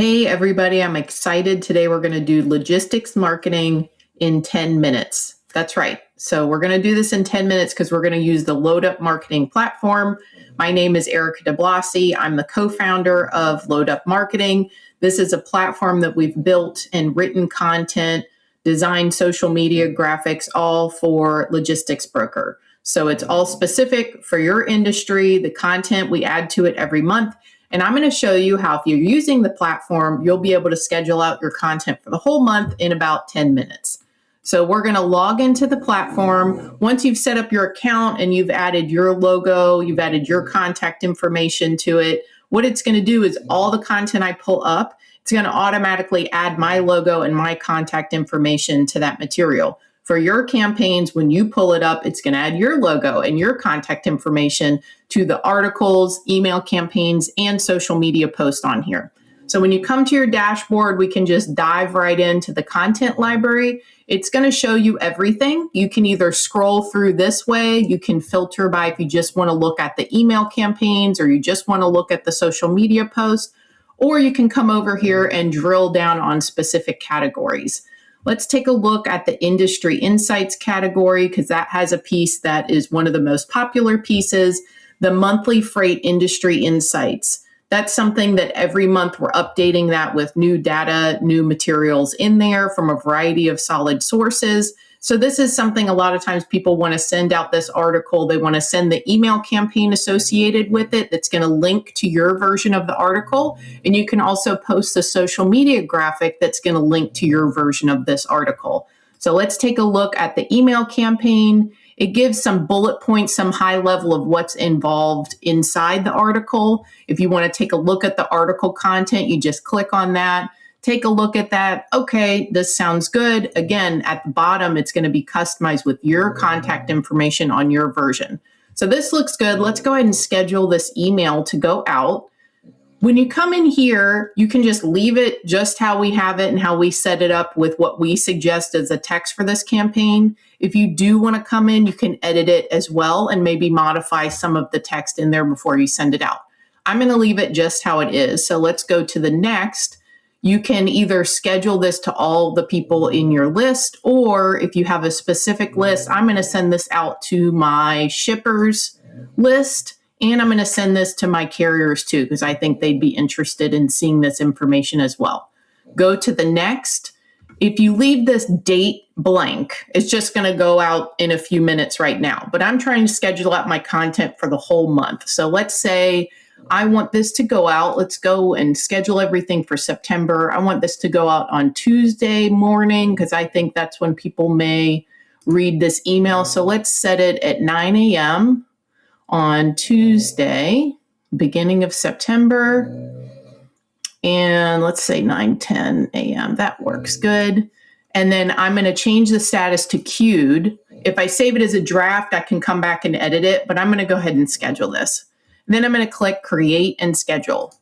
Hey everybody, I'm excited. Today we're going to do logistics marketing in 10 minutes. That's right. So we're going to do this in 10 minutes because we're going to use the LoadUp Marketing platform. My name is Erika DeBlasi. I'm the co-founder of LoadUp Marketing. This is a platform that we've built and written content, designed social media graphics, all for logistics broker. So it's all specific for your industry. The content we add to it every month. And I'm going to show you how, if you're using the platform, you'll be able to schedule out your content for the whole month in about 10 minutes. So we're going to log into the platform. Once you've set up your account and you've added your logo, you've added your contact information to it, what it's going to do is all the content I pull up, it's going to automatically add my logo and my contact information to that material. For your campaigns, when you pull it up, it's going to add your logo and your contact information to the articles, email campaigns, and social media posts on here. So when you come to your dashboard, we can just dive right into the content library. It's going to show you everything. You can either scroll through this way, you can filter by if you just want to look at the email campaigns or you just want to look at the social media posts, or you can come over here and drill down on specific categories. Let's take a look at the industry insights category because that has a piece that is one of the most popular pieces, the monthly freight industry insights. That's something that every month we're updating that with new data, new materials in there from a variety of solid sources. So this is something a lot of times people want to send out this article. They want to send the email campaign associated with it that's going to link to your version of the article. And you can also post a social media graphic that's going to link to your version of this article. So let's take a look at the email campaign. It gives some bullet points, some high level of what's involved inside the article. If you want to take a look at the article content, you just click on that. Take a look at that. Okay, this sounds good. Again, at the bottom, it's going to be customized with your contact information on your version. So this looks good. Let's go ahead and schedule this email to go out. When you come in here, you can just leave it just how we have it and how we set it up with what we suggest as a text for this campaign. If you do want to come in, you can edit it as well and maybe modify some of the text in there before you send it out. I'm going to leave it just how it is. So let's go to the next. You can either schedule this to all the people in your list, or if you have a specific list, I'm going to send this out to my shippers list, and I'm going to send this to my carriers too, because I think they'd be interested in seeing this information as well. Go to the next. If you leave this date blank, it's just going to go out in a few minutes right now, but I'm trying to schedule out my content for the whole month. So let's say I want this to go out. Let's go and schedule everything for September. I want this to go out on Tuesday morning because I think that's when people may read this email. So let's set it at 9 a.m. on Tuesday, beginning of September. And let's say 9:10 a.m. That works good. And then I'm going to change the status to queued. If I save it as a draft, I can come back and edit it, but I'm going to go ahead and schedule this. Then I'm going to click create and schedule.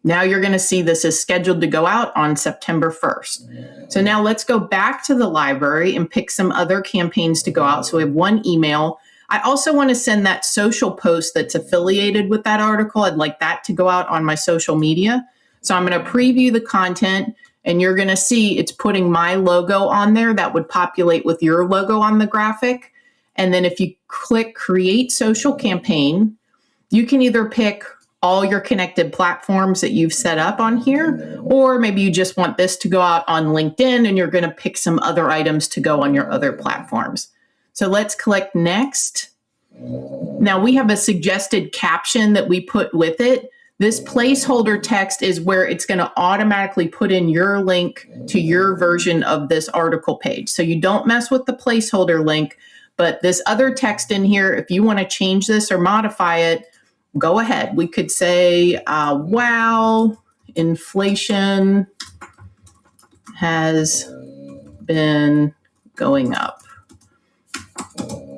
Now you're going to see this is scheduled to go out on September 1st. So now let's go back to the library and pick some other campaigns to go out. So we have one email. I also want to send that social post that's affiliated with that article. I'd like that to go out on my social media. So I'm going to preview the content and you're going to see it's putting my logo on there that would populate with your logo on the graphic. And then if you click create social campaign, you can either pick all your connected platforms that you've set up on here, or maybe you just want this to go out on LinkedIn and you're going to pick some other items to go on your other platforms. So let's click next. Now we have a suggested caption that we put with it. This placeholder text is where it's going to automatically put in your link to your version of this article page. So you don't mess with the placeholder link, but this other text in here, if you want to change this or modify it, go ahead. We could say, wow, inflation has been going up.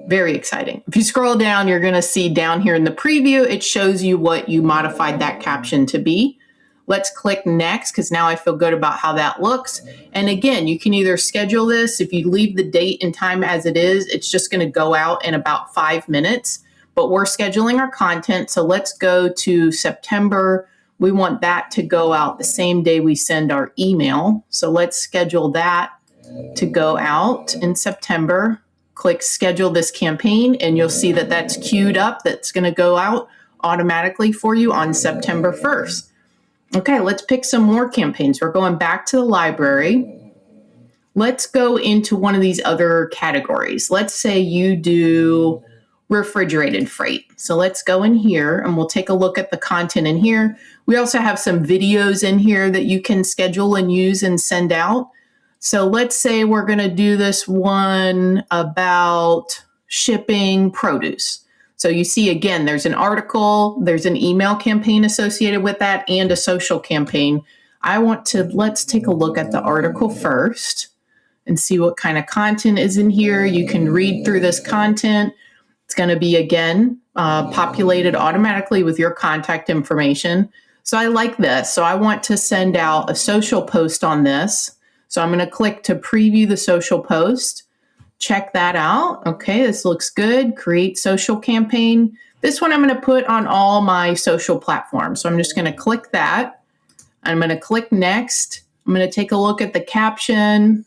Very exciting. If you scroll down, you're going to see down here in the preview, it shows you what you modified that caption to be. Let's click next because now I feel good about how that looks. And again, you can either schedule this. If you leave the date and time as it is, it's just going to go out in about 5 minutes. But we're scheduling our content. So let's go to September We want that to go out the same day we send our email. So let's schedule that to go out in September. Click schedule this campaign and you'll see that that's queued up. That's going to go out automatically for you on September 1st. Okay, let's pick some more campaigns. We're going back to the library. Let's go into one of these other categories. Let's say you do refrigerated freight. So let's go in here and we'll take a look at the content in here. We also have some videos in here that you can schedule and use and send out. So let's say we're going to do this one about shipping produce. So you see, again, there's an article, there's an email campaign associated with that, and a social campaign. Let's take a look at the article first and see what kind of content is in here. You can read through this content. It's going to be, again, populated automatically with your contact information. So I like this. So I want to send out a social post on this. So I'm going to click to preview the social post. Check that out. Okay, this looks good. Create social campaign. This one I'm going to put on all my social platforms. So I'm just going to click that. I'm going to click next. I'm going to take a look at the caption.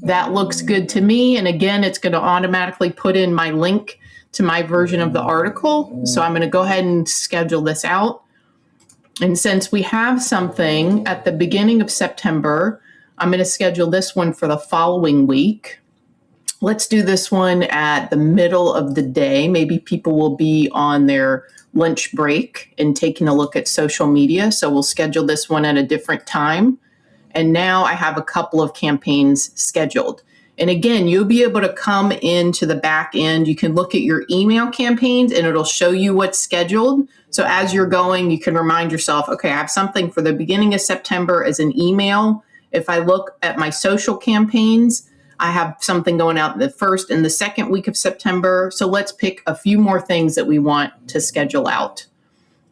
That looks good to me. And again, it's going to automatically put in my link to my version of the article. So I'm going to go ahead and schedule this out. And since we have something at the beginning of September, I'm going to schedule this one for the following week. Let's do this one at the middle of the day. Maybe people will be on their lunch break and taking a look at social media. So we'll schedule this one at a different time. And now I have a couple of campaigns scheduled. And again, you'll be able to come into the back end. You can look at your email campaigns and it'll show you what's scheduled. So as you're going, you can remind yourself, okay, I have something for the beginning of September as an email. If I look at my social campaigns, I have something going out the first and the second week of September. So let's pick a few more things that we want to schedule out.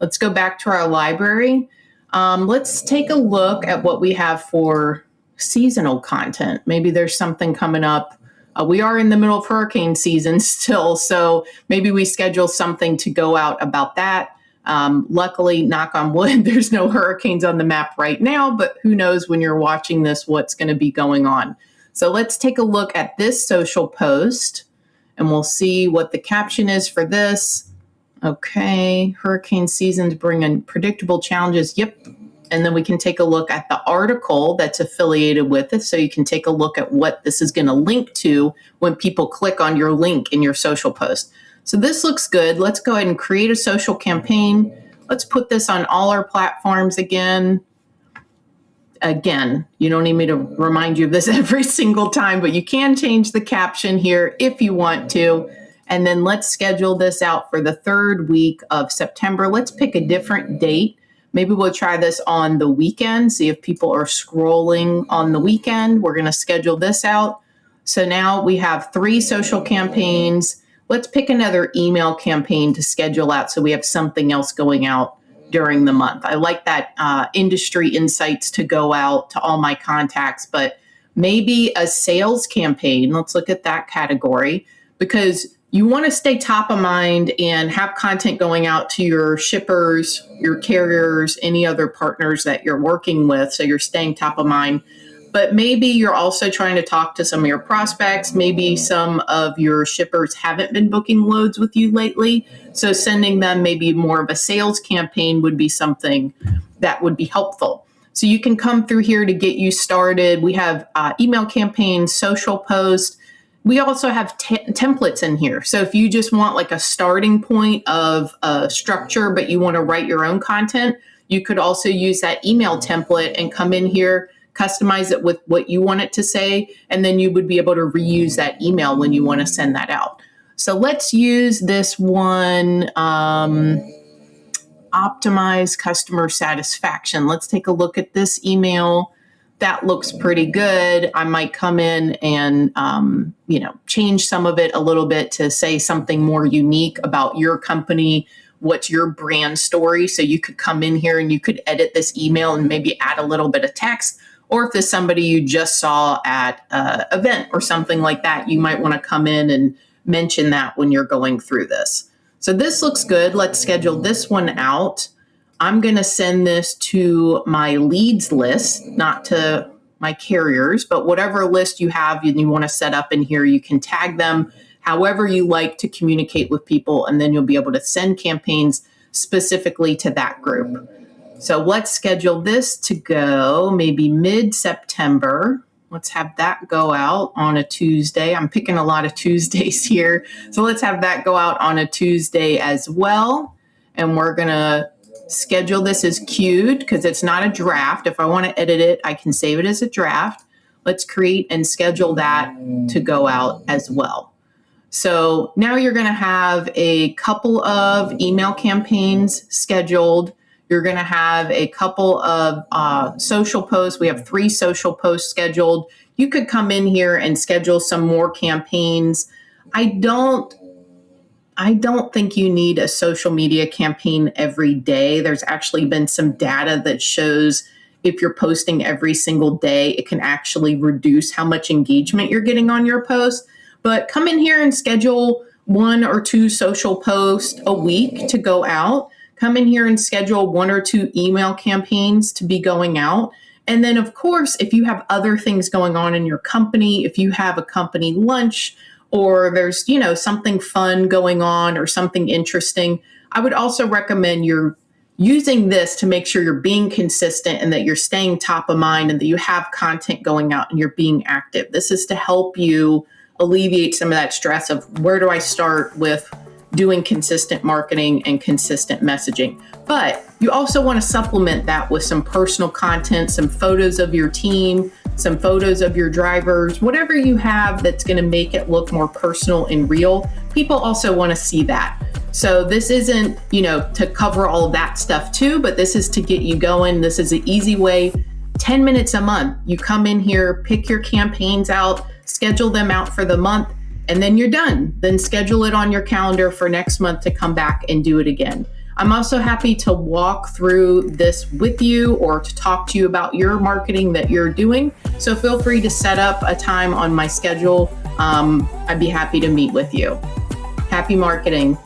Let's go back to our library. Let's take a look at what we have for seasonal content. Maybe there's something coming up. We are in the middle of hurricane season still, so maybe we schedule something to go out about that. Luckily, knock on wood, there's no hurricanes on the map right now, but who knows when you're watching this what's going to be going on. So let's take a look at this social post and we'll see what the caption is for this. Okay, hurricane seasons bring unpredictable challenges. Yep. And then we can take a look at the article that's affiliated with it. So you can take a look at what this is going to link to when people click on your link in your social post. So this looks good. Let's go ahead and create a social campaign. Let's put this on all our platforms again. Again, you don't need me to remind you of this every single time, but you can change the caption here if you want to. And then let's schedule this out for the third week of September. Let's pick a different date. Maybe we'll try this on the weekend, see if people are scrolling on the weekend. We're going to schedule this out. So now we have 3 social campaigns. Let's pick another email campaign to schedule out so we have something else going out during the month. I like that industry insights to go out to all my contacts, but maybe a sales campaign. Let's look at that category because you want to stay top of mind and have content going out to your shippers, your carriers, any other partners that you're working with. So you're staying top of mind. But maybe you're also trying to talk to some of your prospects. Maybe some of your shippers haven't been booking loads with you lately. So sending them maybe more of a sales campaign would be something that would be helpful. So you can come through here to get you started. We have email campaigns, social posts. We also have templates in here. So if you just want like a starting point of a structure, but you want to write your own content, you could also use that email template and come in here, customize it with what you want it to say, and then you would be able to reuse that email when you want to send that out. So let's use this one, optimize customer satisfaction. Let's take a look at this email. That looks pretty good. I might come in and, change some of it a little bit to say something more unique about your company. What's your brand story? So you could come in here and you could edit this email and maybe add a little bit of text. Or if there's somebody you just saw at an event or something like that, you might want to come in and mention that when you're going through this. So this looks good. Let's schedule this one out. I'm going to send this to my leads list, not to my carriers, but whatever list you have and you want to set up in here, you can tag them however you like to communicate with people, and then you'll be able to send campaigns specifically to that group. So let's schedule this to go maybe mid-September. Let's have that go out on a Tuesday. I'm picking a lot of Tuesdays here. So let's have that go out on a Tuesday as well. And we're going to schedule this as queued because it's not a draft. If I want to edit it, I can save it as a draft. Let's create and schedule that to go out as well. So now you're going to have a couple of email campaigns scheduled. You're going to have a couple of social posts. We have 3 social posts scheduled. You could come in here and schedule some more campaigns. I don't think you need a social media campaign every day. There's actually been some data that shows if you're posting every single day, it can actually reduce how much engagement you're getting on your post. But come in here and schedule 1 or 2 social posts a week to go out. Come in here and schedule 1 or 2 email campaigns to be going out. And then, of course, if you have other things going on in your company, if you have a company lunch or there's, something fun going on or something interesting, I would also recommend you're using this to make sure you're being consistent and that you're staying top of mind and that you have content going out and you're being active. This is to help you alleviate some of that stress of where do I start with doing consistent marketing and consistent messaging. But you also want to supplement that with some personal content, some photos of your team, some photos of your drivers, whatever you have that's going to make it look more personal and real. People also want to see that. So this isn't, to cover all of that stuff too, but this is to get you going. This is an easy way. 10 minutes a month. You come in here, pick your campaigns out, schedule them out for the month, and then you're done. Then schedule it on your calendar for next month to come back and do it again. I'm also happy to walk through this with you or to talk to you about your marketing that you're doing. So feel free to set up a time on my schedule. I'd be happy to meet with you. Happy marketing.